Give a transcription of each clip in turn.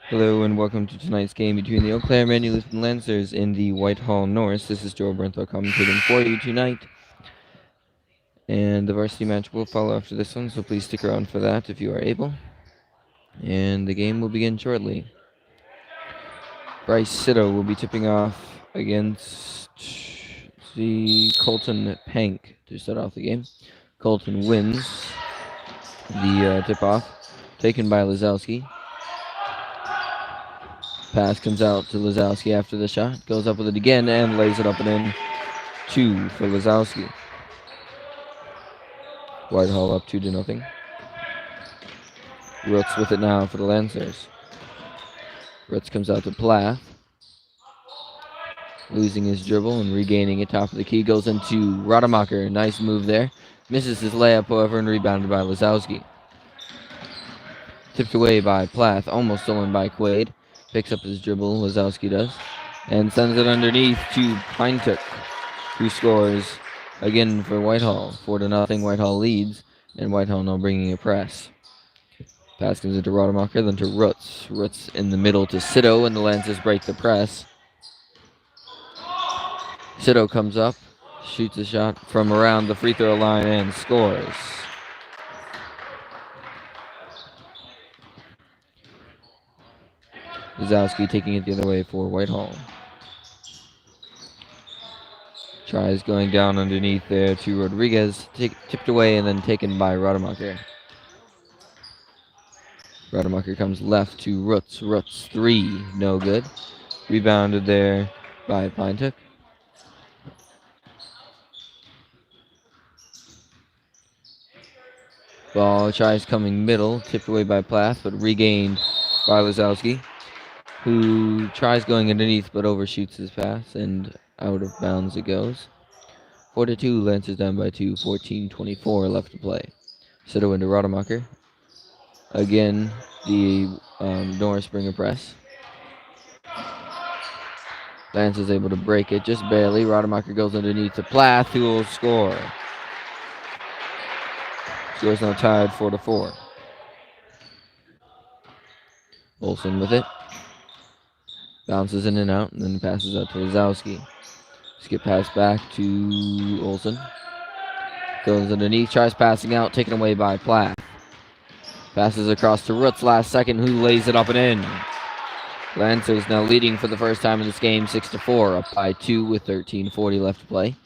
Hello and welcome to tonight's game between the Eau Claire Man Lutheran Lancers and the Whitehall Norse. This is Joe Brenthal commentating for you tonight. And the varsity match will follow after this one, so please stick around for that if you are able. And the game will begin shortly. Bryce Sitto will be tipping off against the Colton Pank to start off the game. Colton wins the tip-off, taken by Lazowski. Pass comes out to Lazowski after the shot. Goes up with it again and lays it up and in. 2 for Lazowski. Whitehall up 2-0. Roots with it now for the Lancers. Roots comes out to Plath. Losing his dribble and regaining it top of the key. Goes into Rademacher. Nice move there. Misses his layup, however, and rebounded by Lazowski. Tipped away by Plath. Almost stolen by Quaid. Picks up his dribble, Lazowski does, and sends it underneath to Pinetook, who scores again for Whitehall. 4-0, Whitehall leads, and Whitehall now bringing a press. Pass comes into Rademacher, then to Roots. Roots in the middle to Sitto, and the Lancers break the press. Sitto comes up, shoots a shot from around the free throw line, and scores. Lazowski taking it the other way for Whitehall. Tries going down underneath there to Rodriguez. Tipped away and then taken by Rademacher. Rademacher comes left to Roots. Roots 3, no good. Rebounded there by Pinetook. Ball tries coming middle. Tipped away by Plath, but regained by Lazowski, who tries going underneath but overshoots his pass, and out of bounds it goes. 4-2, Lancers down by 2, 14-24 left to play. Sitto into Rademacher. Again, the Norse bring a press. Lancers able to break it, just barely. Rademacher goes underneath to Plath, who will score. Scores now tied 4-4. Olsen with it. Bounces in and out, and then passes out to Lazowski. Skip pass back to Olsen. Goes underneath, tries passing out, taken away by Plath. Passes across to Roots last second, who lays it up and in. Lancers now leading for the first time in this game, 6-4, up by 2 with 13:40 left to play.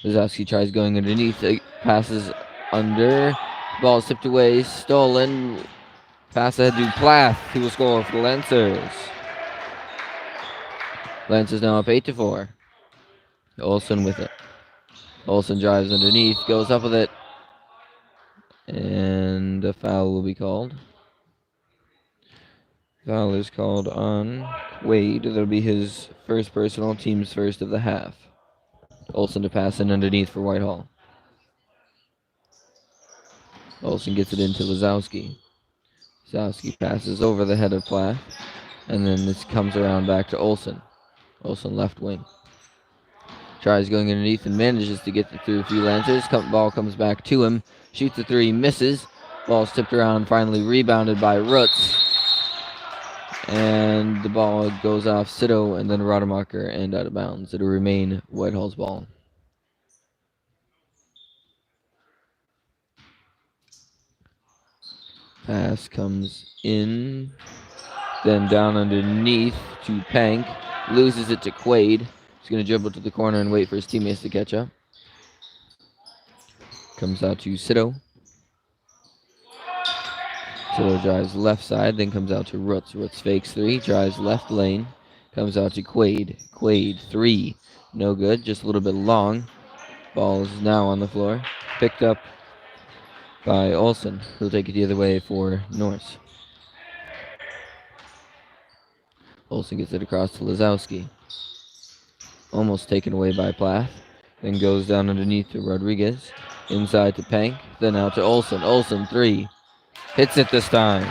Lazowski tries going underneath, passes under. Ball is tipped away, stolen. Pass ahead to Plath, who will score for the Lancers. Lancers now up 8-4. Olsen with it. Olsen drives underneath, goes up with it, and a foul will be called. Foul is called on Wade. That'll be his first personal, team's first of the half. Olsen to pass in underneath for Whitehall. Olsen gets it into Lazowski. Lazowski passes over the head of Plath, and then this comes around back to Olsen. Olsen left wing. Tries going underneath and manages to get it through a few Lancers. Ball comes back to him. Shoots a 3, misses. Ball's tipped around, finally rebounded by Roots. And the ball goes off Sitto and then Rademacher and out of bounds. It'll remain Whitehall's ball. Pass comes in. Then down underneath to Pank. Loses it to Quaid. He's going to dribble to the corner and wait for his teammates to catch up. Comes out to Sitto. Sitto drives left side, then comes out to Roots. Roots fakes 3, drives left lane. Comes out to Quaid. Quaid 3, no good, just a little bit long. Ball is now on the floor. Picked up by Olsen, who'll take it the other way for Norse. Olsen gets it across to Lazowski. Almost taken away by Plath. Then goes down underneath to Rodriguez. Inside to Pank. Then out to Olsen. Olsen 3. Hits it this time.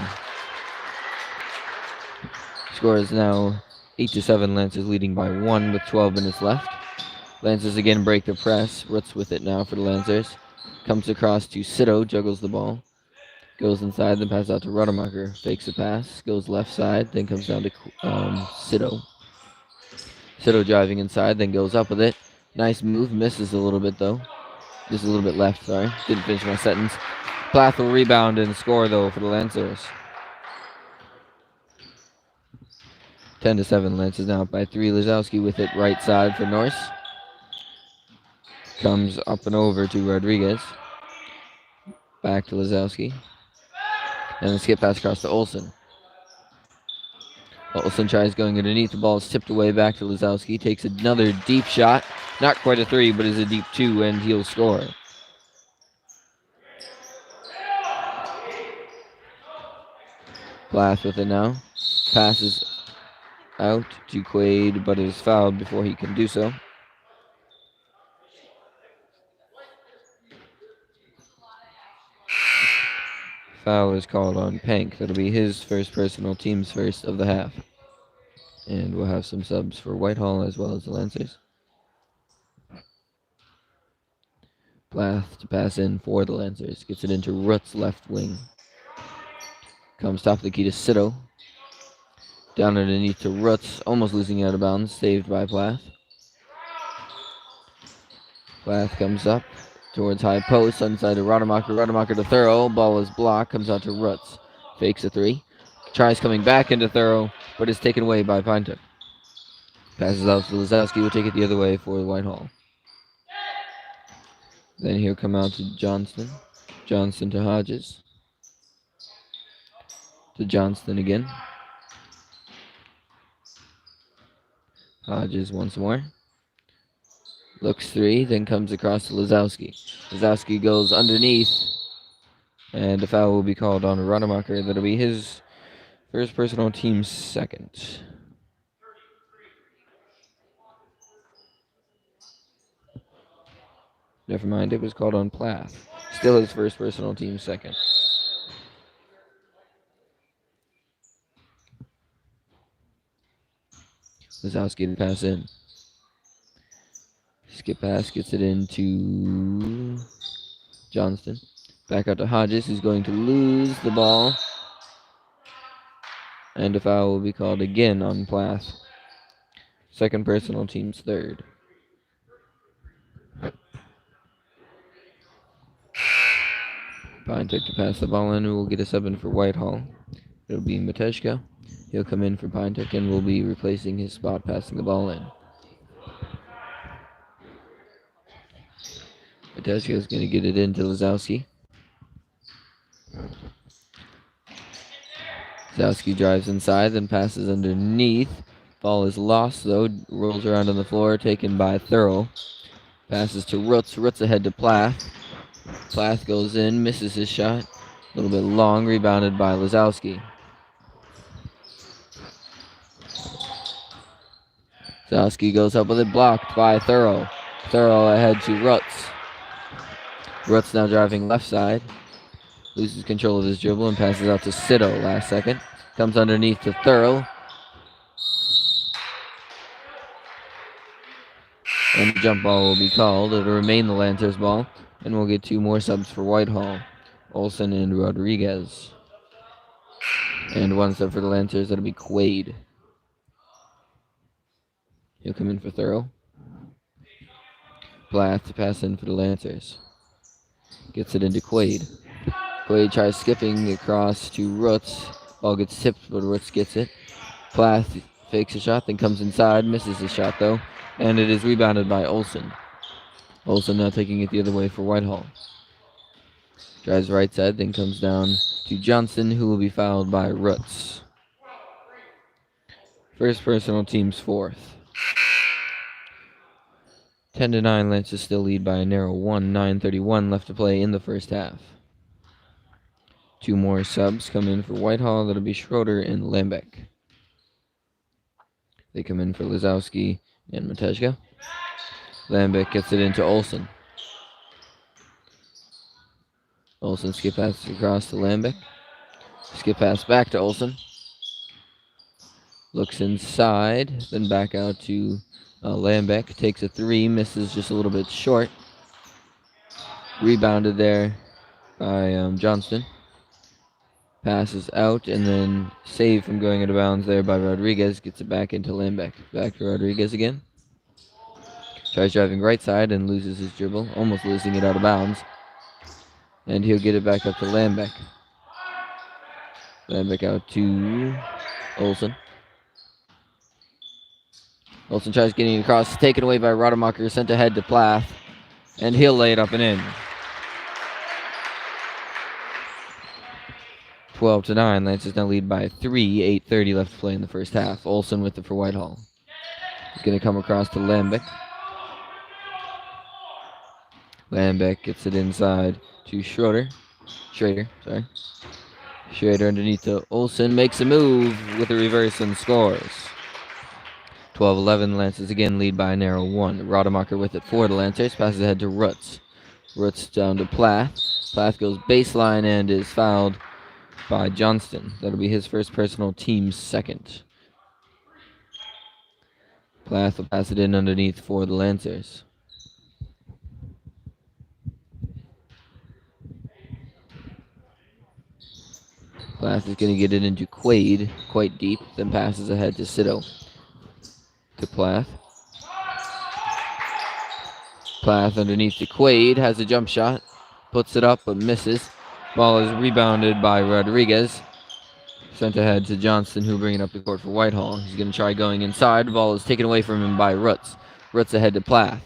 Score is now 8-7. Lancers leading by 1 with 12 minutes left. Lancers again break the press. Roots with it now for the Lancers. Comes across to Sitto. Juggles the ball. Goes inside, then passes out to Rademacher. Fakes a pass, goes left side, then comes down to Sito. Sito driving inside, then goes up with it. Nice move, misses a little bit though. Just a little bit left, sorry. Didn't finish my sentence. Plath will rebound and score though for the Lancers. 10-7, Lancers now up by 3. Lazowski with it right side for Norse. Comes up and over to Rodriguez. Back to Lazowski. And then skip pass across to Olsen. Olsen tries going underneath. The ball is tipped away back to Lazowski. Takes another deep shot. Not quite a 3, but is a deep 2, and he'll score. Plath with it now. Passes out to Quaid, but is fouled before he can do so. Foul is called on Pank. That'll be his first personal, team's first of the half. And we'll have some subs for Whitehall as well as the Lancers. Plath to pass in for the Lancers. Gets it into Rutt's left wing. Comes top of the key to Sito. Down underneath to Rutz, almost losing out of bounds, saved by Plath. Plath comes up towards high post, inside to Rademacher. Rademacher to Thorough, ball is blocked, comes out to Rutz. Fakes a 3. Tries coming back into Thorough, but is taken away by Pinter. Passes out to Lazowski, will take it the other way for Whitehall. Then he'll come out to Johnston. Johnston to Hodges. To Johnston again. Hodges once more. Looks 3, then comes across to Lazowski. Lazowski goes underneath. And a foul will be called on Rademacher. That'll be his first personal, team's second. Never mind, it was called on Plath. Still his first personal, team's second. Lazowski to pass in. Skip pass, gets it into Johnston. Back out to Hodges, who's going to lose the ball. And a foul will be called again on Plath. Second personal, team's third. Pine took to pass the ball in, who will get a sub in for Whitehall. It'll be Matejka. He'll come in for Pintek and will be replacing his spot, passing the ball in. Matejka is going to get it into Lazowski. Lazowski drives inside, then passes underneath. Ball is lost, though. Rolls around on the floor, taken by Thorough. Passes to Rutz. Rutz ahead to Plath. Plath goes in, misses his shot. A little bit long, rebounded by Lazowski. Lazowski goes up with it, blocked by Thorough. Thorough ahead to Rutz. Rutz now driving left side. Loses control of his dribble and passes out to Sito last second. Comes underneath to Thorough. And the jump ball will be called. It'll remain the Lancers ball. And we'll get 2 more subs for Whitehall. Olsen and Rodriguez. And 1 sub for the Lancers. That'll be Quaid. He'll come in for Thorough. Plath to pass in for the Lancers. Gets it into Quaid. Quaid tries skipping across to Rutz. Ball gets tipped, but Rutz gets it. Plath fakes a shot, then comes inside. Misses his shot, though. And it is rebounded by Olsen. Olsen now taking it the other way for Whitehall. Drives right side, then comes down to Johnson, who will be fouled by Rutz. First personal, team's fourth. 10-9, Lancers still lead by a narrow 1. 9:31 left to play in the first half. 2 more subs come in for Whitehall. That'll be Schroeder and Lambeck. They come in for Lazowski and Matejka. Lambeck gets it into Olsen. Olsen skip pass across to Lambeck. Skip pass back to Olsen. Looks inside, then back out to Lambeck. Takes a 3, misses just a little bit short. Rebounded there by Johnston. Passes out and then saved from going out of bounds there by Rodriguez. Gets it back into Lambeck. Back to Rodriguez again. Tries driving right side and loses his dribble, almost losing it out of bounds. And he'll get it back up to Lambeck. Lambeck out to Olsen. Olsen tries getting it across, taken away by Rademacher, sent ahead to Plath, and he'll lay it up and in. 12-9, Lancers now lead by 3, 8:30 left to play in the first half. Olsen with it for Whitehall. He's going to come across to Lambeck. Lambeck gets it inside to Schrader, sorry. Schrader underneath to Olsen, makes a move with a reverse and scores. 12-11, Lancers again lead by a narrow 1. Rademacher with it for the Lancers, passes ahead to Rutz. Rutz down to Plath. Plath goes baseline and is fouled by Johnston. That'll be his first personal, team's second. Plath will pass it in underneath for the Lancers. Plath is going to get it into Quaid, quite deep, then passes ahead to Sito. To Plath. Plath underneath to Quaid, has a jump shot, puts it up but misses. Ball is rebounded by Rodriguez. Sent ahead to Johnston, who will bring it up the court for Whitehall. He's going to try going inside. The ball is taken away from him by Rutz. Rutz ahead to Plath.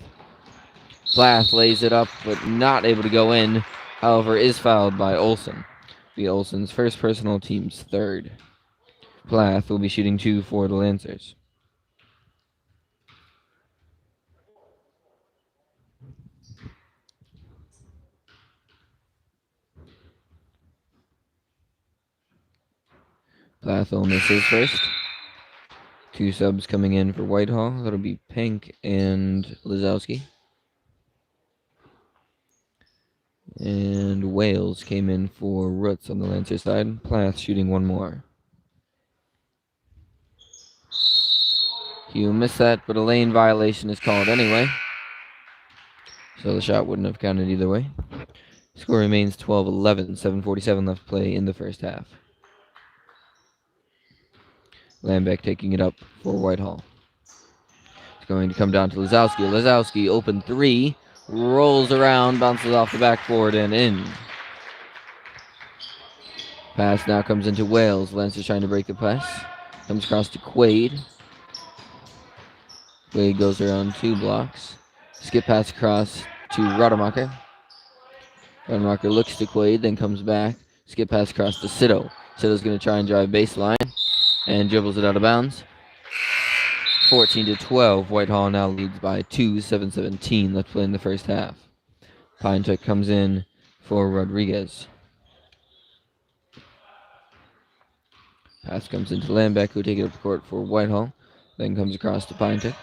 Plath lays it up, but not able to go in. However, is fouled by Olsen. Be Olsen's first personal, team's third. Plath will be shooting 2 for the Lancers. Plath will miss his first. 2 subs coming in for Whitehall. That'll be Pink and Lazowski. And Wales came in for Rutz on the Lancer side. Plath shooting 1 more. Hugh missed that, but a lane violation is called anyway. So the shot wouldn't have counted either way. Score remains 12-11, 7:47 left to play in the first half. Lambeck taking it up for Whitehall. It's going to come down to Lazowski. Lazowski, open 3, rolls around, bounces off the backboard and in. Pass now comes into Wales. Lance is trying to break the press. Comes across to Quaid. Quaid goes around 2 blocks. Skip pass across to Rademacher. Rademacher looks to Quaid, then comes back. Skip pass across to Sito. Sito's going to try and drive baseline and dribbles it out of bounds. 14-12. Whitehall now leads by 2, 7:17 left to play in the first half. Pinetech comes in for Rodriguez. Pass comes into Lambeck, who take it up the court for Whitehall. Then comes across to Pinetech.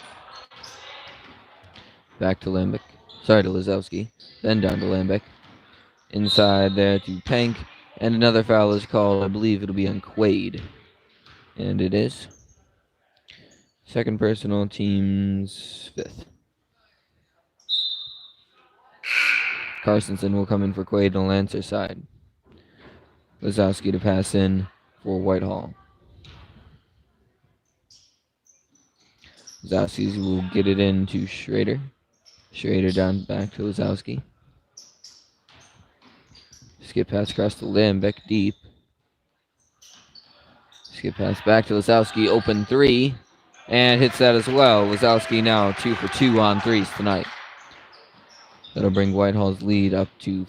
Back to Lambeck. Sorry, to Lazowski. Then down to Lambeck. Inside there to Pank. And another foul is called. I believe it'll be on Quaid. And it is. Second personal, team's 5th. Carstensen will come in for Quaid on the Lancer side. Lazowski to pass in for Whitehall. Lazowski will get it in to Schrader. Schrader down back to Lazowski. Skip pass across to Lambeck deep. Skip pass back to Lazowski. Open 3. And hits that as well. Lazowski now 2 for 2 on 3s tonight. That'll bring Whitehall's lead up to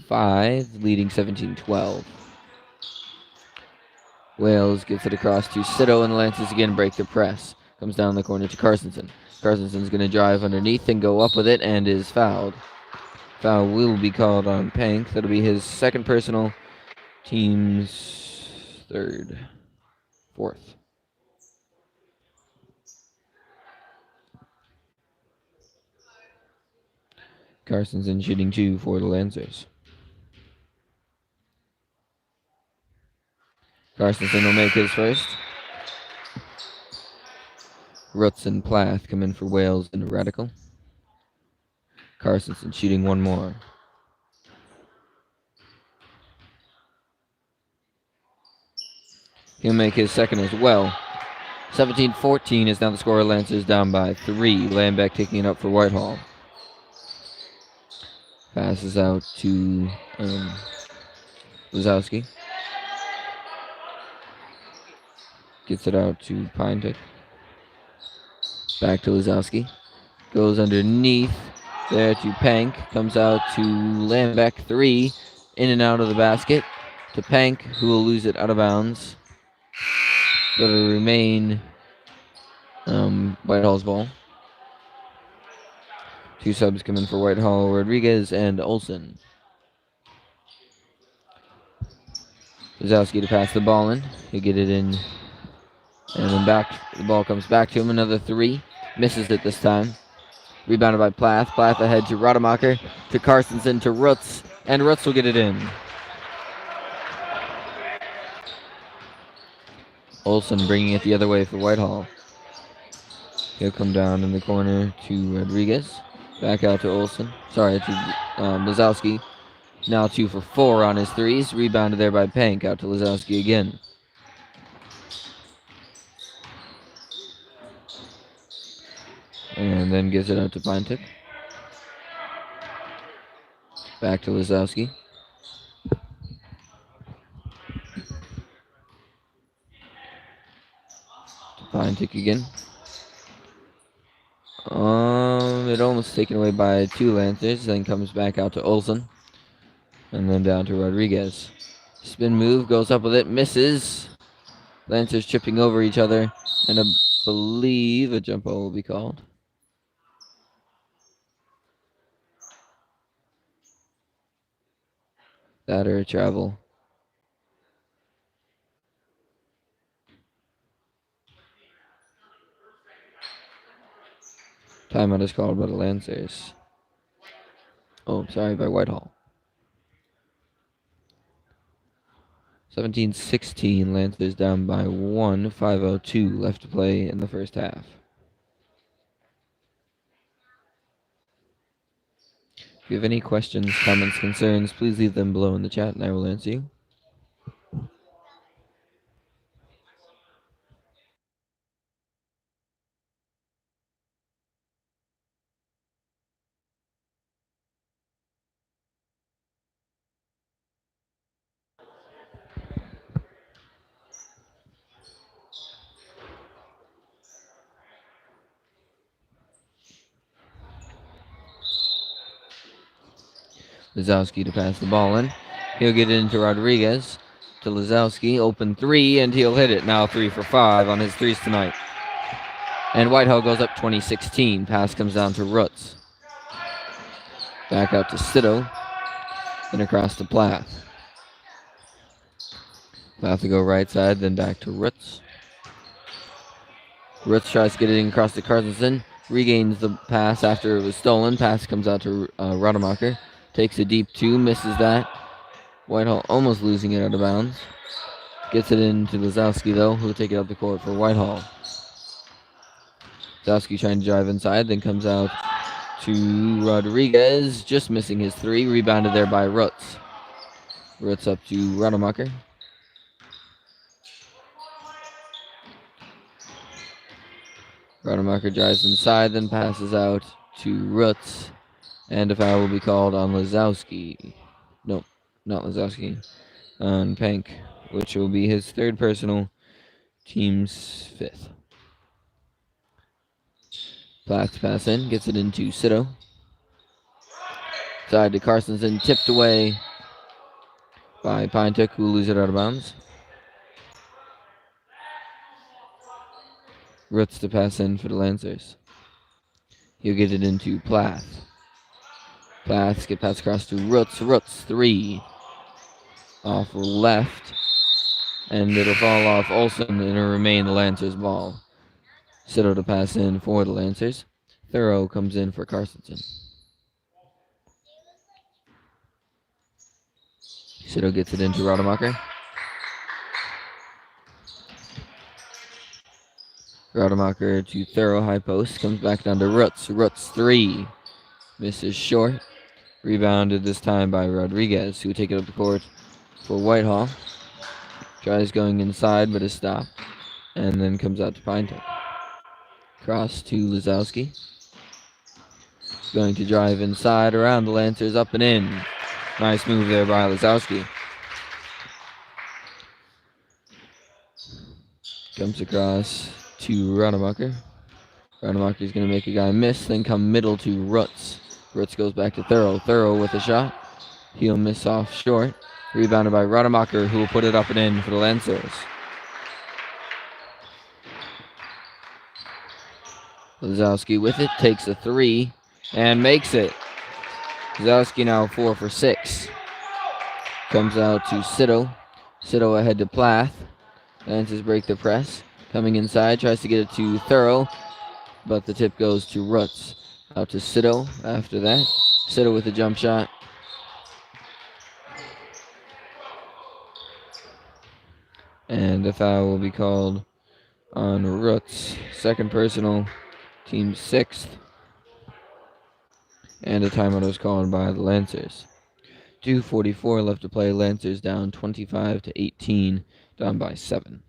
5, leading 17-12. Wales gets it across to Sito, and the Lancers again break the press. Comes down the corner to Carstensen. Carstensen's going to drive underneath and go up with it, and is fouled. Foul will be called on Pank. That'll be his second personal, team's 3rd, 4th. Carstensen shooting 2 for the Lancers. Carstensen will make his first. Rutz and Plath come in for Wales and Radical. Carstensen shooting 1 more. He'll make his second as well. 17-14 is now the score. Lancers down by 3. Lambeck taking it up for Whitehall. Passes out to Lazowski. Gets it out to Pinetick. Back to Lazowski. Goes underneath there to Pank. Comes out to Lambeck. 3. In and out of the basket to Pank, who will lose it out of bounds. But it'll remain Whitehall's ball. 2 subs come in for Whitehall, Rodriguez and Olsen. Lazowski to pass the ball in. He'll get it in. And then back, the ball comes back to him. Another 3. Misses it this time. Rebounded by Plath. Plath ahead to Rademacher. To Carstensen to Rutz. And Rutz will get it in. Olsen bringing it the other way for Whitehall. He'll come down in the corner to Rodriguez. Back out to Olsen. Sorry, to Lazowski. Now 2 for 4 on his 3s. Rebounded there by Pank. Out to Lazowski again. And then gives it out to Pinetick. Back to Lazowski. To Pinetick again. It almost taken away by 2 Lancers. Then comes back out to Olsen. And then down to Rodriguez. Spin move, goes up with it, misses. Lancers tripping over each other. And I believe a jump ball will be called. That or a travel. Timeout is called by the Lancers. Oh, sorry, by Whitehall. 17-16, Lancers down by 1, 5:02 left to play in the first half. If you have any questions, comments, concerns, please leave them below in the chat and I will answer you. Lazowski to pass the ball in. He'll get it into Rodriguez. To Lazowski. Open 3, and he'll hit it. Now 3 for 5 on his 3s tonight. And Whitehall goes up 20-16. Pass comes down to Rutz. Back out to Sitto. Then across to Plath. Plath to go right side, then back to Rutz. Rutz tries to get it in across to Carstensen. Regains the pass after it was stolen. Pass comes out to Rademacher. Takes a deep 2, misses that. Whitehall almost losing it out of bounds. Gets it into Lazowski, though, who'll take it up the court for Whitehall. Lazowski trying to drive inside, then comes out to Rodriguez, just missing his 3. Rebounded there by Rutz. Rutz up to Rademacher. Rademacher drives inside, then passes out to Rutz. And a foul will be called on Lazowski. No, not Lazowski. On Pank, which will be his 3rd personal, team's 5th. Plath pass in, gets it into Sitto. Side to Carstensen, tipped away by Pinetick, who will lose it out of bounds. Rutz to pass in for the Lancers. He'll get it into Plath. Plath get pass across to Rutz. Rutz 3. Off left. And it'll fall off Olsen and it'll remain the Lancers' ball. Sitto to pass in for the Lancers. Thorough comes in for Carstensen. Sitto gets it into Rademacher. Rademacher to Thorough, high post. Comes back down to Rutz. Rutz 3. Misses short. Rebounded this time by Rodriguez, who will take it up the court for Whitehall. Tries going inside, but is stopped. And then comes out to Pinetech. Cross to Lazowski. Going to drive inside around the Lancers, up and in. Nice move there by Lazowski. Comes across to Rademacher. Rademacher's going to make a guy miss, then come middle to Rutz. Rutz goes back to Thorough. Thorough with a shot. He'll miss off short. Rebounded by Rademacher, who will put it up and in for the Lancers. Lazowski with it, takes a three, and makes it. Lazowski now 4 for 6. Comes out to Sito. Sito ahead to Plath. Lancers break the press. Coming inside, tries to get it to Thorough, but the tip goes to Rutz. Out to Sito after that. Sito with a jump shot. And a foul will be called on Rutz. Second personal, team 6th. And a timeout was called by the Lancers. 2:44 left to play. Lancers down 25-18, down by 7.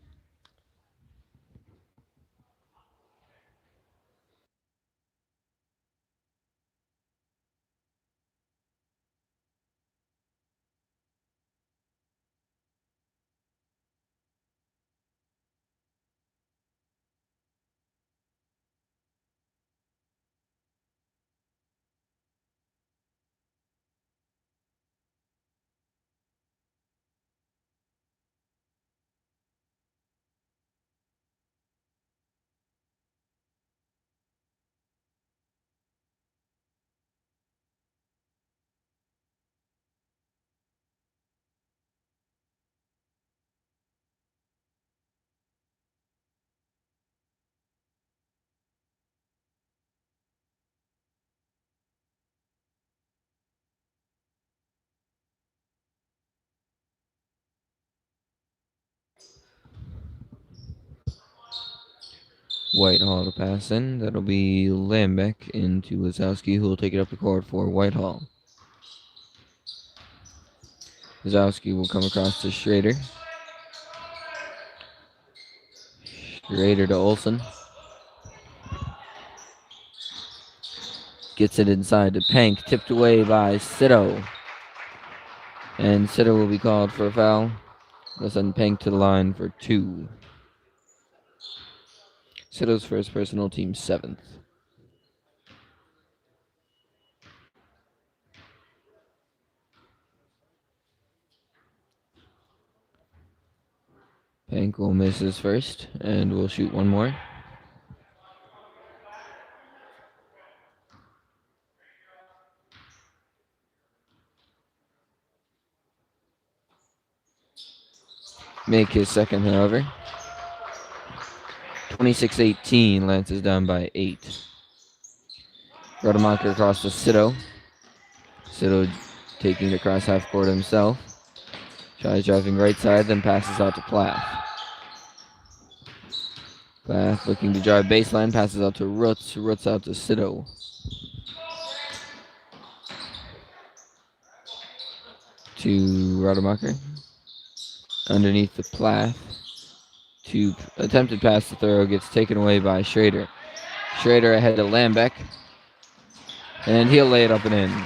Whitehall to pass in. That'll be Lambeck into Lazowski, who will take it up the court for Whitehall. Lazowski will come across to Schrader. Schrader to Olsen. Gets it inside to Pank, tipped away by Sito. And Sito will be called for a foul. They'll send Pank to the line for 2. Sito's first personal, team 7th. Pank will miss his first, and will shoot one more. Make his second, however. 26-18, Lancers down by 8. Rademacher across to Sito. Sito taking it across half court himself. Tries driving right side, then passes out to Plath. Plath looking to drive baseline, passes out to Rutz. Rutz out to Sito. To Rademacher. Underneath the Plath. To attempted pass to Thorough, gets taken away by Schrader. Schrader ahead to Lambeck. And he'll lay it up and in.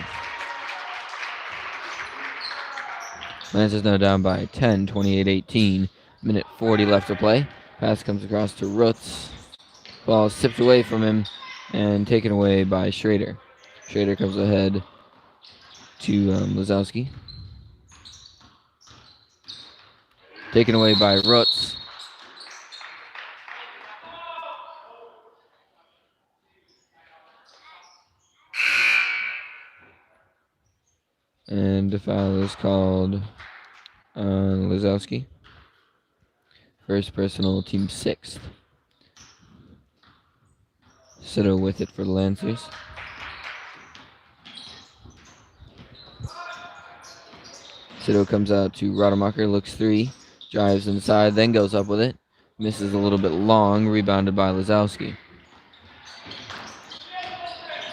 Lancers now down by 10, 28-18. Minute 40 left to play. Pass comes across to Rutz. Ball is tipped away from him and taken away by Schrader. Schrader comes ahead to Lazowski. Taken away by Rutz. And the foul is called on Lazowski. First personal, team 6th. Sito with it for the Lancers. Sito comes out to Rademacher, looks 3, drives inside, then goes up with it. Misses a little bit long, rebounded by Lazowski.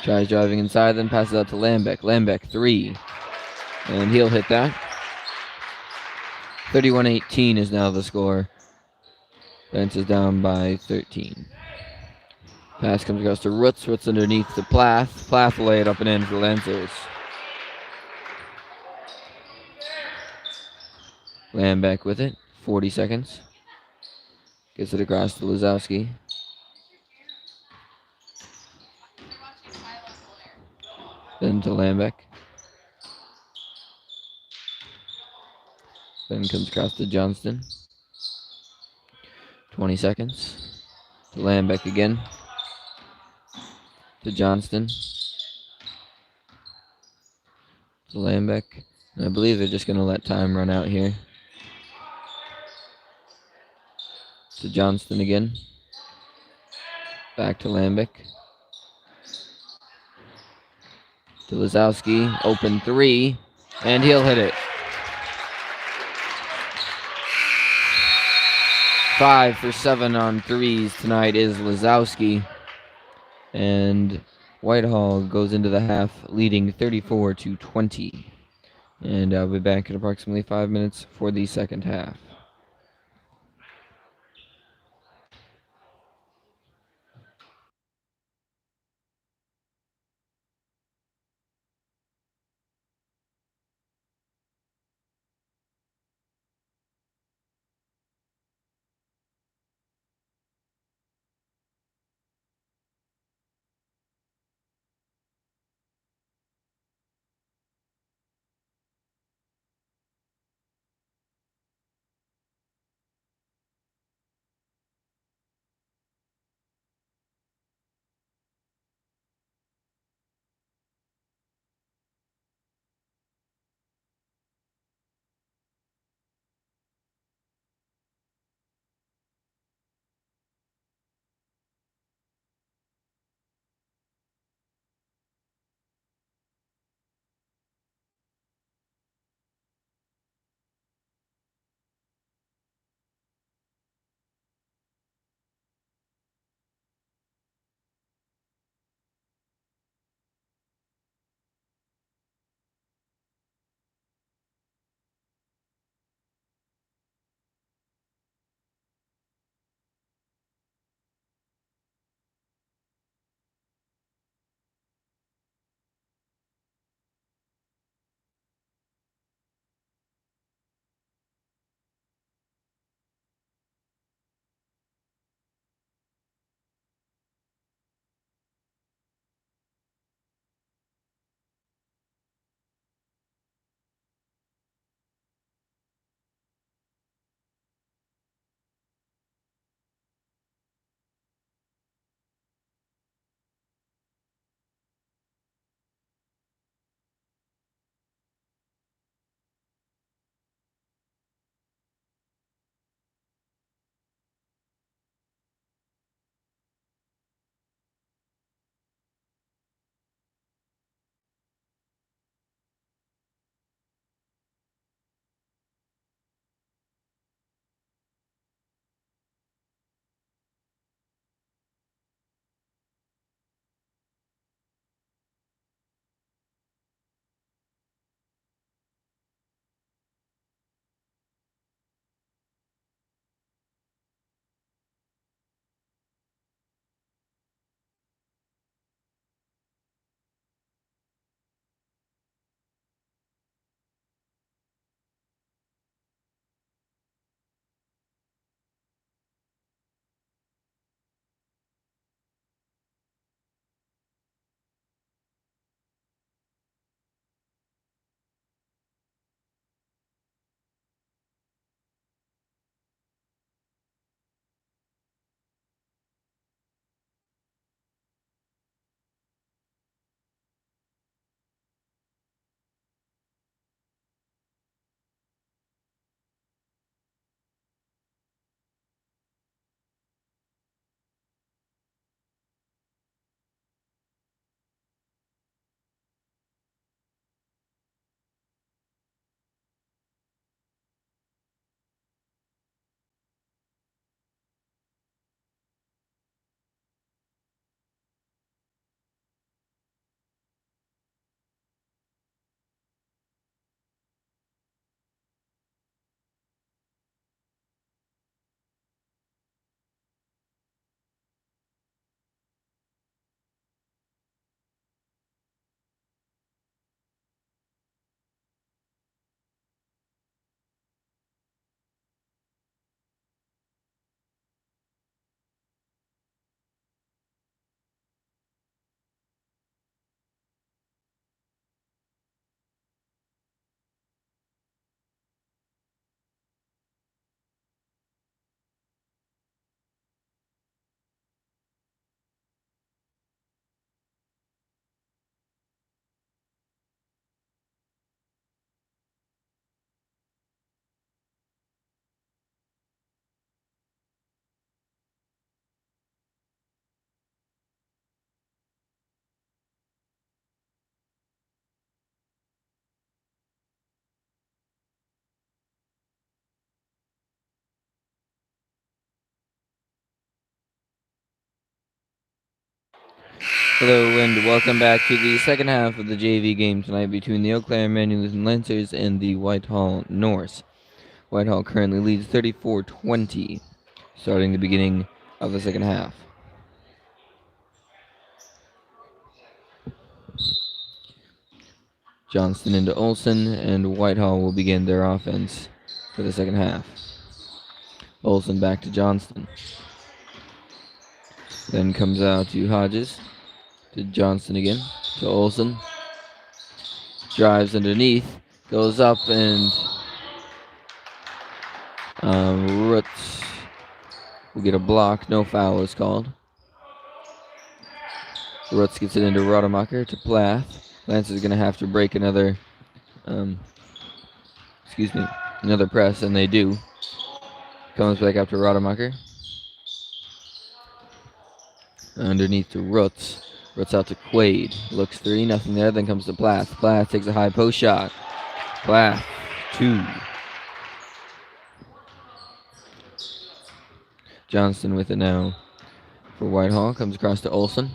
Tries driving inside, then passes out to Lambeck. Lambeck, 3. And he'll hit that. 31-18 is now the score. Vance is down by 13. Pass comes across to Roots. Roots underneath to Plath. Plath will lay it up and in for the Lancers. Lambeck with it. 40 seconds. Gets it across to Lazowski. Then to Lambeck. Then comes across to Johnston. 20 seconds. To Lambeck again. To Johnston. To Lambeck. And I believe they're just going to let time run out here. To Johnston again. Back to Lambeck. To Lazowski. Open three. And he'll hit it. 5 for 7 on threes tonight is Lazowski. And Whitehall goes into the half leading 34-20. And I'll be back in approximately 5 minutes for the second half. Hello and welcome back to the second half of the JV game tonight between the Eau Claire Immanuel Lancers and the Whitehall Norse. Whitehall currently leads 34-20, starting the beginning of the second half. Johnston into Olsen, and Whitehall will begin their offense for the second half. Olsen back to Johnston. Then comes out to Hodges. To Johnston again. To Olsen. Drives underneath. Goes up and Roots will get a block. No foul is called. Roots gets it into Rademacher to Plath. Lance is going to have to break another press, and they do. Comes back up to Rademacher. Underneath to Roots. Roots out to Quaid. Looks three, nothing there. Then comes to Plath. Plath takes a high post shot. Plath, 2. Johnston with it now for Whitehall. Comes across to Olsen.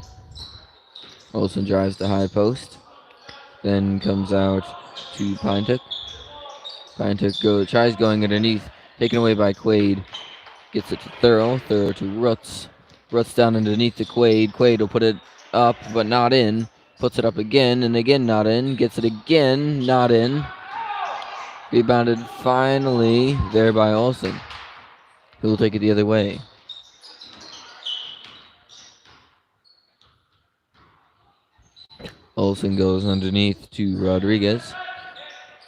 Olsen drives the high post. Then comes out to Pinetook. Pinetook tries going underneath. Taken away by Quaid. Gets it to Thurl. Thurl to Roots. Roots down underneath to Quaid. Quaid will put it up, but not in. Puts it up again, and again not in. Gets it again, not in. Rebounded finally there by Olsen, who will take it the other way. Olsen goes underneath to Rodriguez.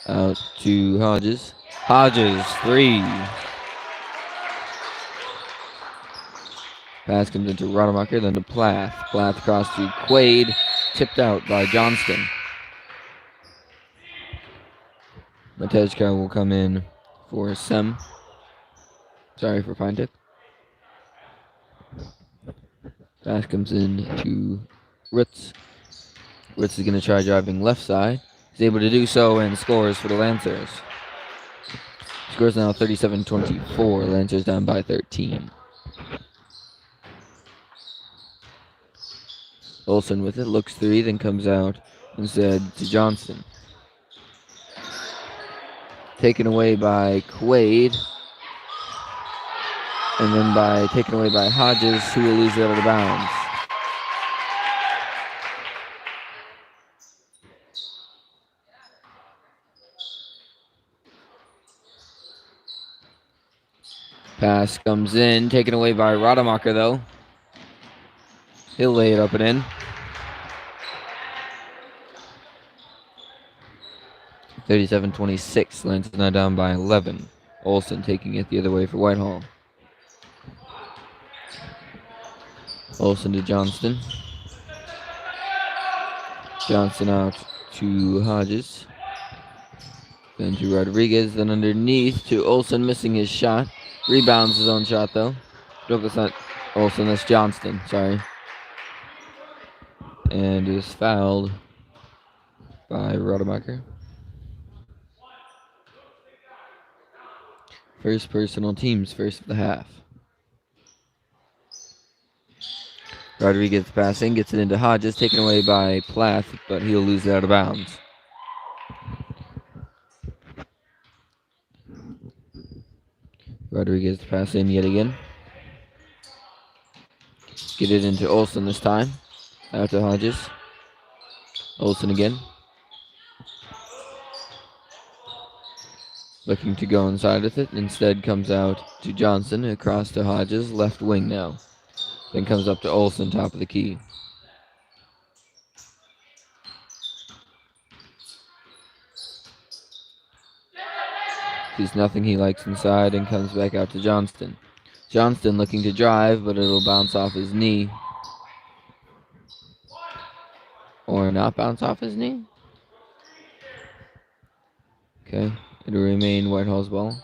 Out to Hodges. Hodges, 3. Pass comes into Rademacher, then to Plath. Plath across to Quaid. Tipped out by Johnston. Matejka will come in for for Pinetook. Pass comes in to Ritz. Ritz is going to try driving left side. He's able to do so and scores for the Lancers. Scores now 37-24. Lancers down by 13. Olsen with it, looks three, then comes out instead to Johnston. Taken away by Quaid. And then taken away by Hodges, who will lose it out of bounds. Pass comes in, taken away by Rademacher though. He'll lay it up and in. 37-26. Lancers now down by 11. Olsen taking it the other way for Whitehall. Olsen to Johnston. Johnston out to Hodges. Then to Rodriguez. Then underneath to Olsen, missing his shot. Rebounds his own shot though. Nope, that's not Olsen, that's Johnston. Sorry. And is fouled by Rademacher. First personal teams, first of the half. Rodriguez passing, gets it into Hodges, taken away by Plath, but he'll lose it out of bounds. Rodriguez passing yet again. Get it into Olsen this time. Out to Hodges. Olsen again. Looking to go inside with it. Instead comes out to Johnson. Across to Hodges. Left wing now. Then comes up to Olsen, top of the key. Sees nothing he likes inside and comes back out to Johnston. Johnston looking to drive, but it'll bounce off his knee. Or not bounce off his knee. Okay, it'll remain Whitehall's ball.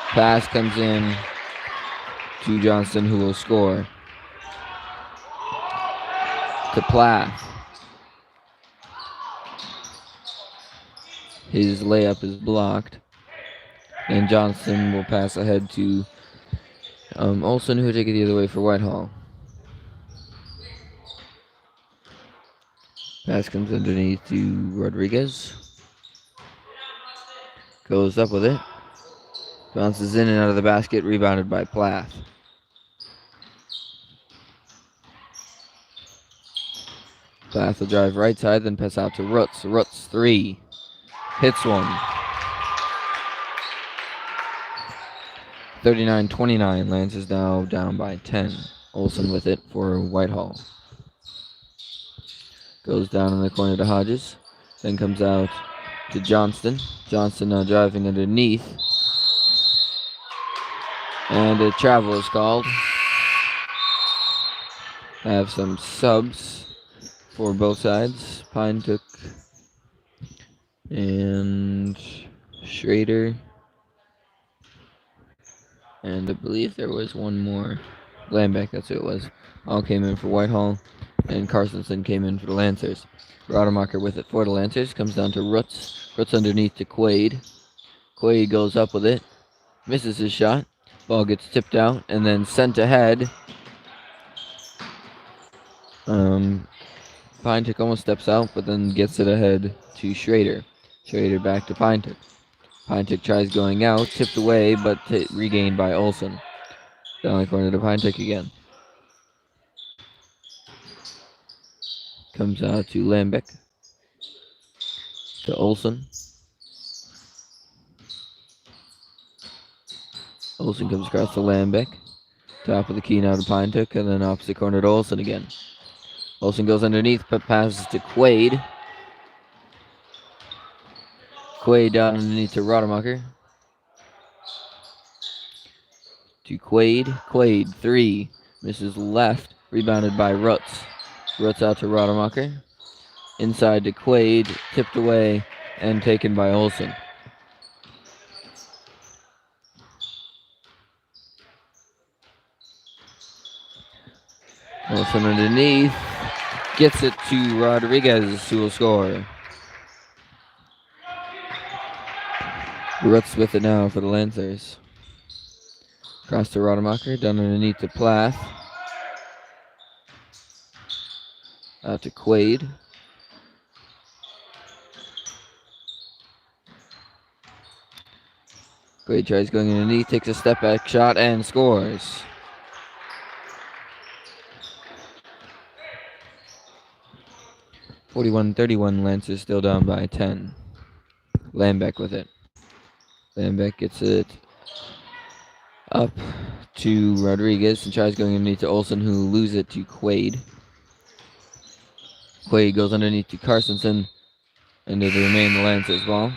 Pass comes in to Johnston, who will score. To Plath. His layup is blocked. And Johnston will pass ahead to Olsen, who will take it the other way for Whitehall. Pass comes underneath to Rodriguez. Goes up with it. Bounces in and out of the basket, rebounded by Plath. Plath will drive right side, then pass out to Rutz. Rutz 3. Hits one. 39-29. Lance is now down by 10. Olsen with it for Whitehall. Goes down in the corner to Hodges. Then comes out to Johnston. Johnston now driving underneath. And a travel is called. I have some subs for both sides. Pine took and Schrader. And I believe there was one more. Lambeck, that's who it was. All came in for Whitehall. And Carstensen came in for the Lancers. Rademacher with it for the Lancers. Comes down to Rutz. Rutz underneath to Quaid. Quaid goes up with it. Misses his shot. Ball gets tipped out and then sent ahead. Pinetook almost steps out, but then gets it ahead to Schrader. Schrader back to Pinetook. Pinetook tries going out, tipped away, but regained by Olsen. Down the corner to Pinetook again. Comes out to Lambeck. To Olsen. Olsen comes across to Lambeck. Top of the key now to Pinetook, and then opposite corner to Olsen again. Olsen goes underneath, but passes to Quaid. Quaid down underneath to Rademacher. To Quaid. Quaid, 3. Misses left. Rebounded by Rutz. Rutz out to Rademacher. Inside to Quaid. Tipped away and taken by Olsen. Olsen underneath. Gets it to Rodriguez, who will score. Rutz with it now for the Lancers. Across to Rademacher, down underneath to Plath. Out to Quaid. Quaid tries going underneath, takes a step back shot and scores. (41-31), Lancers still down by 10. Lambeck with it. Lambeck gets it up to Rodriguez and tries going underneath to Olsen, who loses it to Quaid. Quaid goes underneath to Carstensen, and it'll remain the Lancers ball.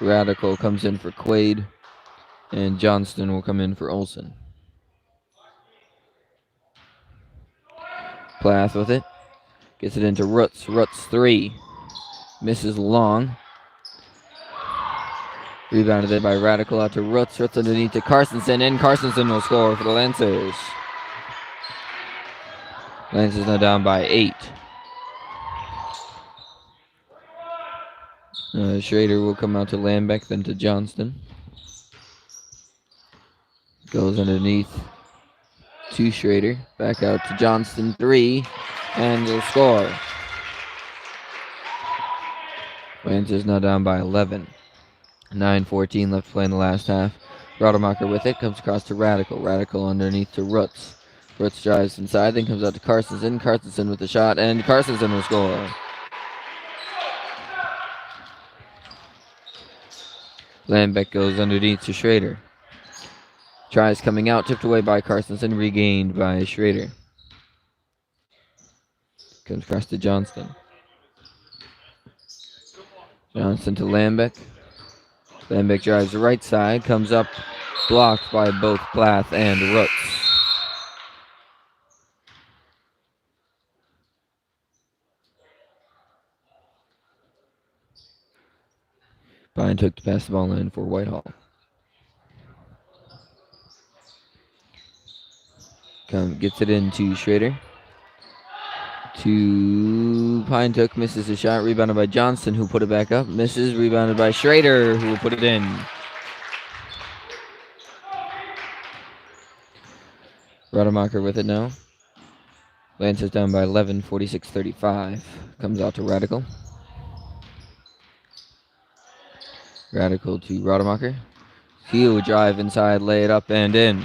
Radical comes in for Quaid, and Johnston will come in for Olsen. Plath with it. Gets it into Rutz. Rutz 3. Misses long. Rebounded there by Radical out to Rutz. Rutz underneath to Carstensen, and Carstensen will score for the Lancers. Lancers now down by 8. Schrader will come out to Lambeck, then to Johnston. Goes underneath to Schrader. Back out to Johnston. 3. And will score. Lancers now down by 11. 9:14 left to play in the last half. Rademacher with it. Comes across to Radical. Radical underneath to Rutz. Rutz drives inside, then comes out to Carstensen. Carstensen with the shot, and Carstensen will score. Lambeck goes underneath to Schrader. Tries coming out, tipped away by Carstensen, regained by Schrader. Comes across to Johnston. Johnston to Lambeck. Lambeck drives the right side, comes up, blocked by both Plath and Rutz. Pine took to pass the ball in for Whitehall. Gets it into Schrader. To Pine took, misses a shot, rebounded by Johnston, who put it back up. Misses, rebounded by Schrader, who will put it in. Rademacher with it now. Lancers down by 11, 46-35. Comes out to Radical. Radical to Rademacher. Huge drive inside, lay it up and in.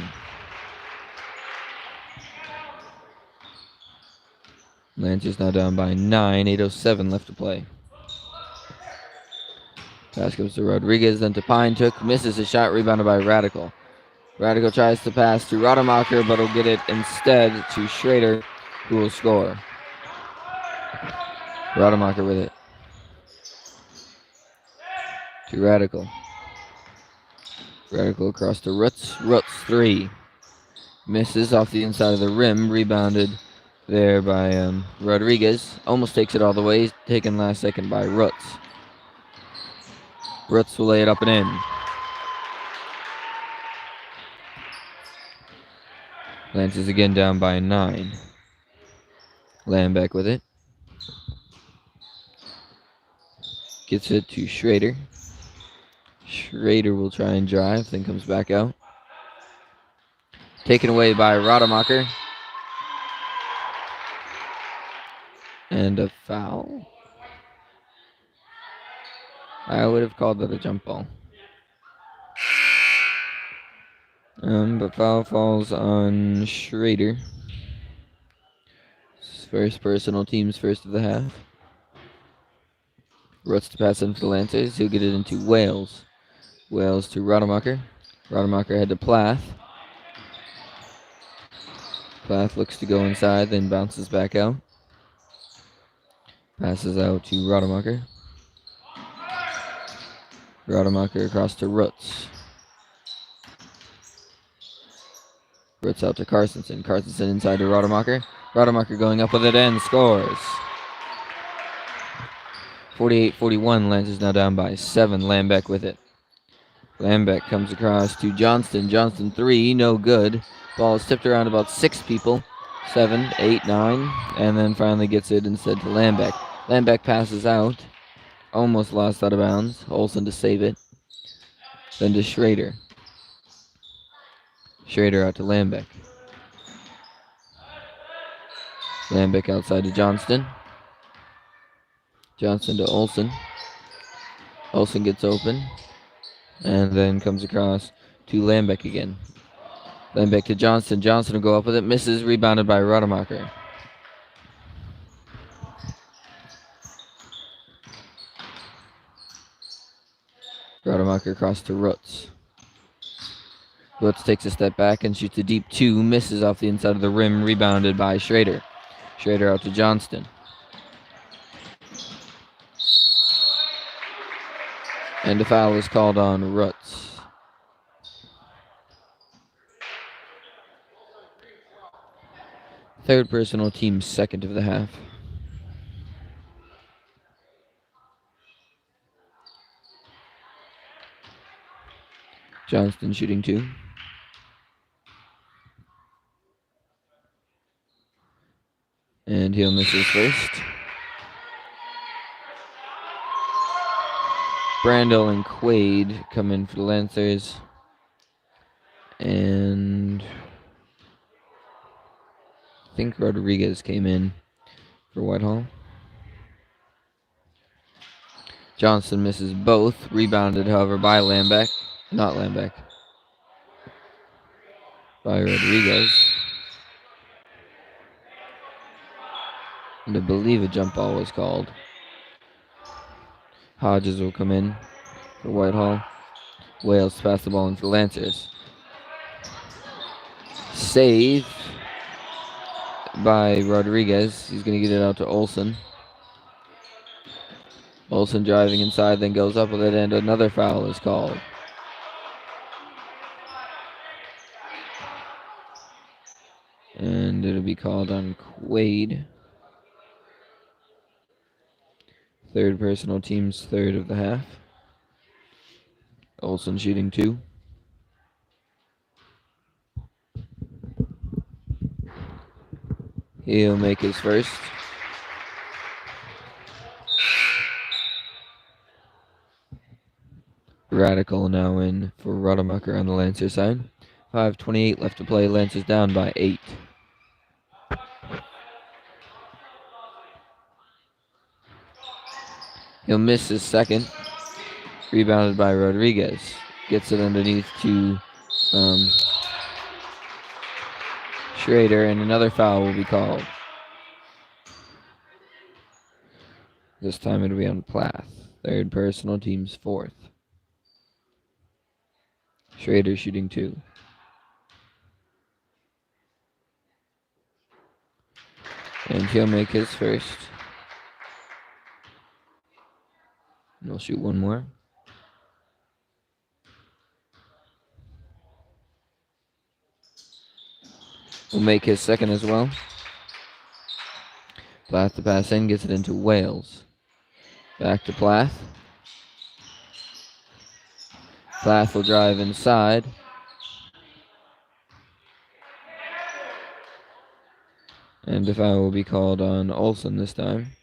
Lancers now down by 9, 8:07 left to play. Pass goes to Rodriguez, then to Pine. Misses his shot, rebounded by Radical. Radical tries to pass to Rademacher, but will get it instead to Schrader, who will score. Rademacher with it. To Radical. Radical across to Rutz. Rutz 3. Misses off the inside of the rim. Rebounded there by Rodriguez. Almost takes it all the way. Taken last second by Rutz. Rutz will lay it up and in. Lancers again down by 9. Lambeck with it. Gets it to Schrader. Schrader will try and drive, then comes back out. Taken away by Rademacher. And a foul. I would have called that a jump ball. But foul falls on Schrader. First personal, team's first of the half. Rutz to pass in for the Lancers. He'll get it into Wales. Wales to Rademacher. Rademacher head to Plath. Plath looks to go inside, then bounces back out. Passes out to Rademacher. Rademacher across to Rutz. Rutz out to Carstensen. Carstensen inside to Rademacher. Rademacher going up with it and scores. 48-41. Lancers now down by 7. Lambeck with it. Lambeck comes across to Johnston. Johnston 3, no good. Ball is tipped around about 6 people. 7, 8, 9. And then finally gets it instead to Lambeck. Lambeck passes out. Almost lost out of bounds. Olsen to save it. Then to Schrader. Schrader out to Lambeck. Lambeck outside to Johnston. Johnston to Olsen. Olsen gets open. And then comes across to Lambeck again. Lambeck to Johnston. Johnston will go up with it. Misses. Rebounded by Rademacher. Rademacher across to Rutz. Rutz takes a step back and shoots a deep 2. Misses off the inside of the rim. Rebounded by Schrader. Schrader out to Johnston. And a foul is called on Rutz. Third personal, team second of the half. Johnston shooting 2. And he'll miss his first. Brandel and Quaid come in for the Lancers. And I think Rodriguez came in for Whitehall. Johnson misses both. Rebounded, however, by Lambeck. Not Lambeck. By Rodriguez. And I believe a jump ball was called. Hodges will come in for Whitehall. Wales pass the ball in for Lancers. Save by Rodriguez. He's going to get it out to Olsen. Olsen driving inside, then goes up with it, and another foul is called. And it'll be called on Quaid. Third personal, team's third of the half. Olsen shooting 2. He'll make his first. Radical now in for Rademacher on the Lancer side. 5:28 left to play. Lancers down by 8. He'll miss his second. Rebounded by Rodriguez. Gets it underneath to Schrader, and another foul will be called. This time it'll be on Plath. Third personal, team's fourth. Schrader shooting 2. And he'll make his first. And he'll shoot one more. Will make his second as well. Plath to pass in, gets it into Wales. Back to Plath. Plath will drive inside. And the foul will be called on Olsen this time.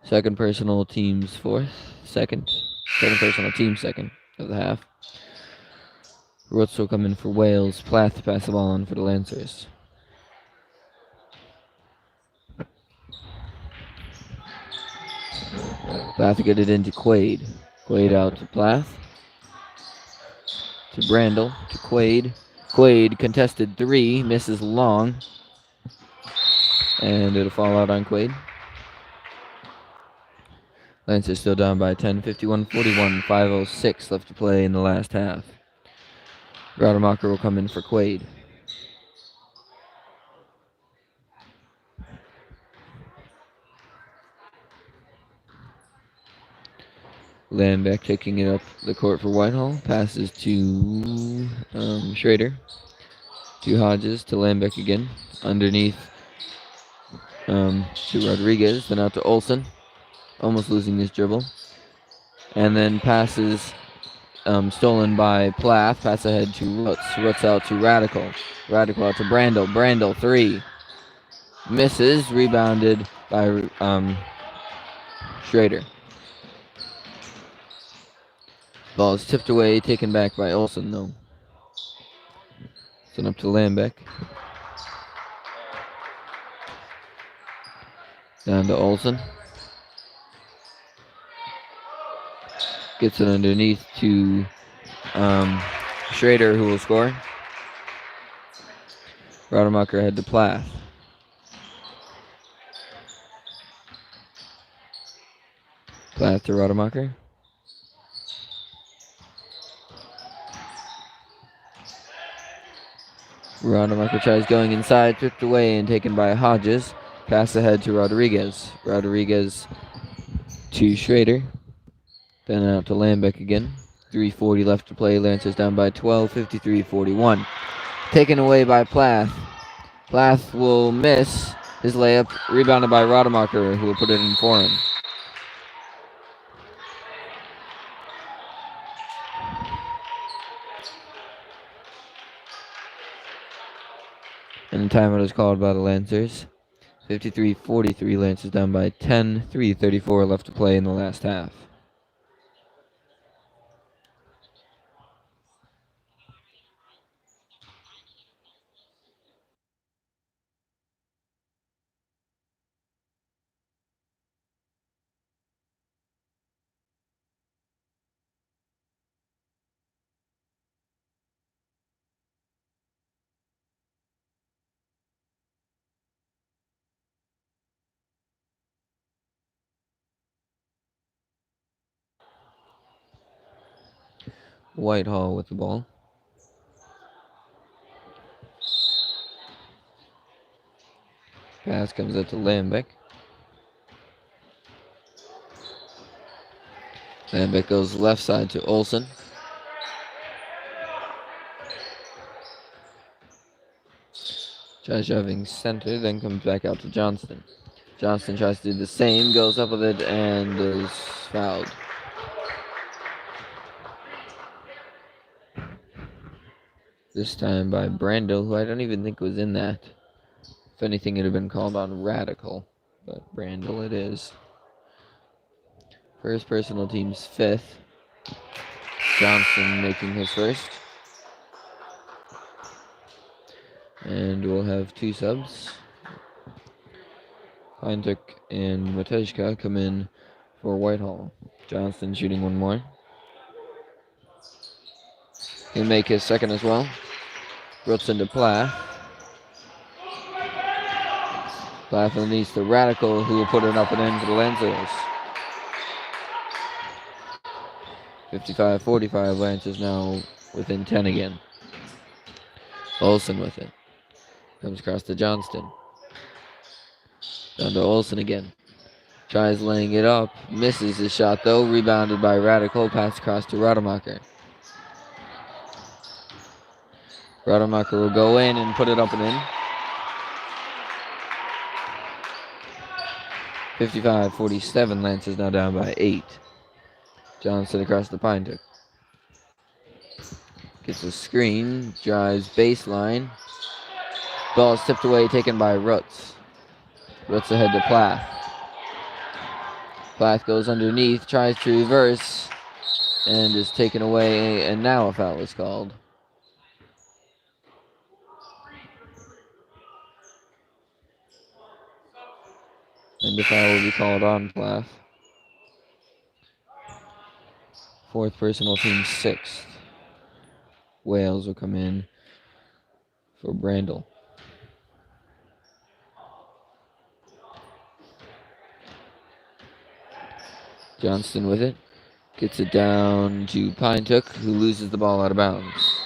Second personal, team's fourth. Second personal, team second of the half. Roots will come in for Wales. Plath to pass the ball on for the Lancers. Plath to get it into Quaid. Quaid out to Plath. To Brandel. To Quaid. Quaid contested 3. Misses long. And it'll fall out on Quaid. Lancers still down by 10. 51-41. 5:06 left to play in the last half. Rademacher will come in for Quaid. Landbeck taking it up the court for Whitehall. Passes to Schrader. To Hodges. To Landbeck again. Underneath to Rodriguez. Then out to Olsen. Almost losing his dribble. And then passes stolen by Plath. Pass ahead to Roots. Roots out to Radical. Radical out to Brandel. Brandel 3. Misses. Rebounded by Schrader. Ball is tipped away, taken back by Olsen, though. Sent up to Landbeck. Down to Olsen. Gets it underneath to Schrader, who will score. Rademacher ahead to Plath. Plath to Rademacher. Rademacher tries going inside, tripped away and taken by Hodges. Pass ahead to Rodriguez. Rodriguez to Schrader. Then out to Landbeck again. 3:40 left to play. Lancers down by 12, 53-41. Taken away by Plath. Plath will miss his layup. Rebounded by Rademacher, who will put it in for him. And the timeout is called by the Lancers. 53-43, Lancers down by 10, 3:34 left to play in the last half. Whitehall with the ball. Pass comes out to Landbeck. Landbeck goes left side to Olsen. Tries shoving center, then comes back out to Johnston. Johnston tries to do the same, goes up with it, and is fouled. This time by Brandel, who I don't even think was in that. If anything, it would have been called on Radical, but Brandel it is. First personal, team's fifth. Johnston making his first. And we'll have 2 subs. Heinrich and Matejka come in for Whitehall. Johnston shooting one more. He'll make his second as well. Roots into Plath. Plath underneath the Radical, who will put it up and in for the Lancers. 55-45, Lancers now within 10 again. Olsen with it. Comes across to Johnston. Down to Olsen again. Tries laying it up. Misses his shot though. Rebounded by Radical. Pass across to Rademacher. Rademacher will go in and put it up and in. 55-47. Lancers now down by 8. Johnson across the Pine Took. Gets a screen. Drives baseline. Ball is tipped away, taken by Rutz. Rutz ahead to Plath. Plath goes underneath, tries to reverse, and is taken away, and now a foul is called. And the foul will be called on Plath. Fourth personal, team 6th. Wales will come in for Brandel. Johnston with it. Gets it down to Pine Took, who loses the ball out of bounds.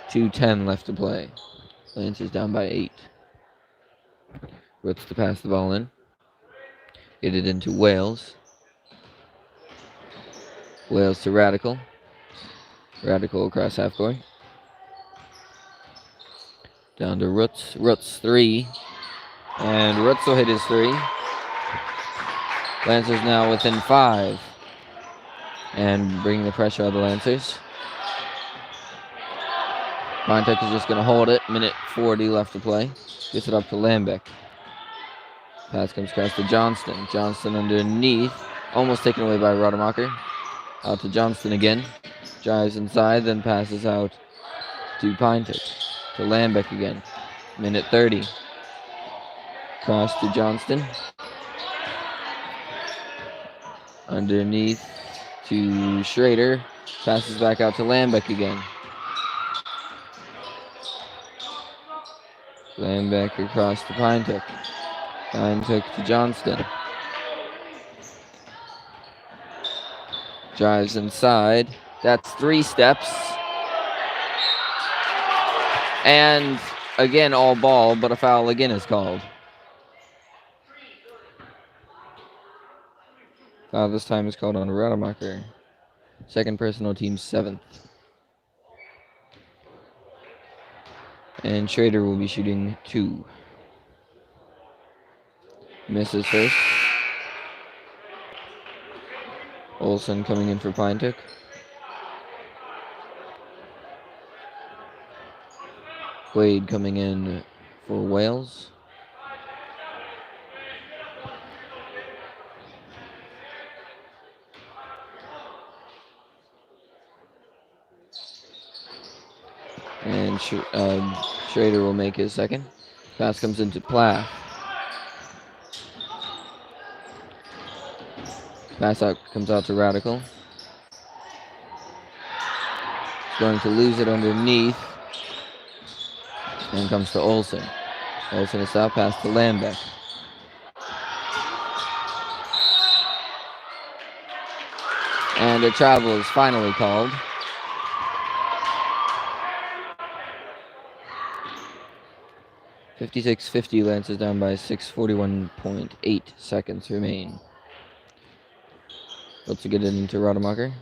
2:10 left to play. Lancers down by 8. Roots to pass the ball in. Get it into Wales. Wales to Radical. Radical across half court. Down to Roots. Roots 3. And Roots will hit his 3. Lancers now within 5. And bringing the pressure on the Lancers. Pontek is just going to hold it. Minute 40 left to play. Gets it up to Lambeck. Pass comes across to Johnston. Johnston underneath. Almost taken away by Rademacher. Out to Johnston again. Drives inside, then passes out to Pinetook. To Lambeck again. Minute 30. Cross to Johnston. Underneath to Schrader. Passes back out to Lambeck again. Lambeck across to Pinetook. Pinetook to Johnston. Drives inside. That's 3 steps. And again, all ball, but a foul again is called. Foul this time is called on Rademacher. Second personal, team 7th. And Schrader will be shooting 2. Misses first. Olsen coming in for Pinetook. Quaid coming in for Wales. And Schrader will make his second. Pass comes into Plath. Pass out comes out to Radical. He's going to lose it underneath. And comes to Olsen. Olsen is out, pass to Lambeck. And a travel is finally called. .56-50, Lancers down by 6, 41.8 seconds remain. Let's get it into Rademacher.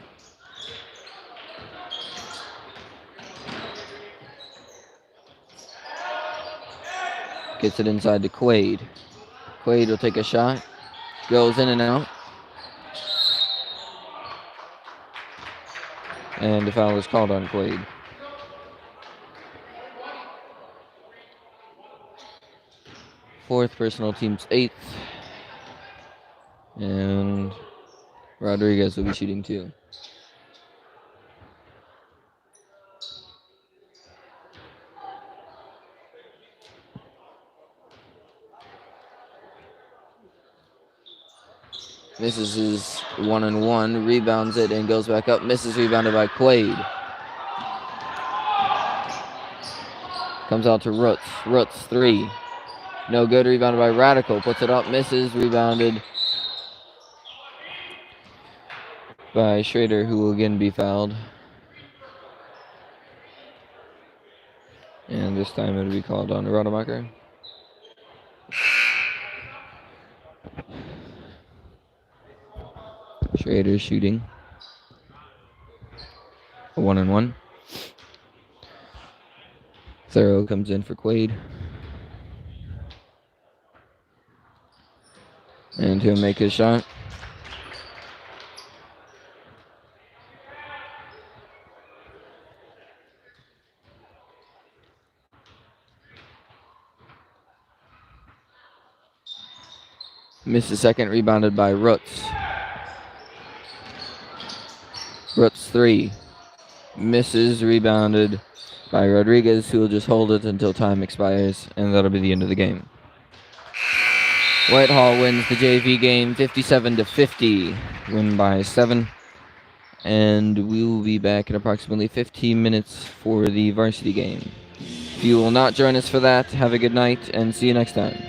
Gets it inside to Quaid. Quaid will take a shot. Goes in and out. And the foul is called on Quaid. Fourth personal, team's 8th. And Rodriguez will be shooting 2. Misses his 1-on-1, rebounds it and goes back up. Misses, rebounded by Quaid. Comes out to Roots. Roots, 3. No good, rebounded by Radical. Puts it up, misses, rebounded by Schrader, who will again be fouled. And this time it'll be called on Rademacher. Schrader shooting. A 1-on-1. Thorough comes in for Quaid. And he'll make his shot. Missed the second, rebounded by Roots. Roots, 3. Misses, rebounded by Rodriguez, who will just hold it until time expires, and that'll be the end of the game. Whitehall wins the JV game 57-50, win by 7. And we will be back in approximately 15 minutes for the varsity game. If you will not join us for that, have a good night and see you next time.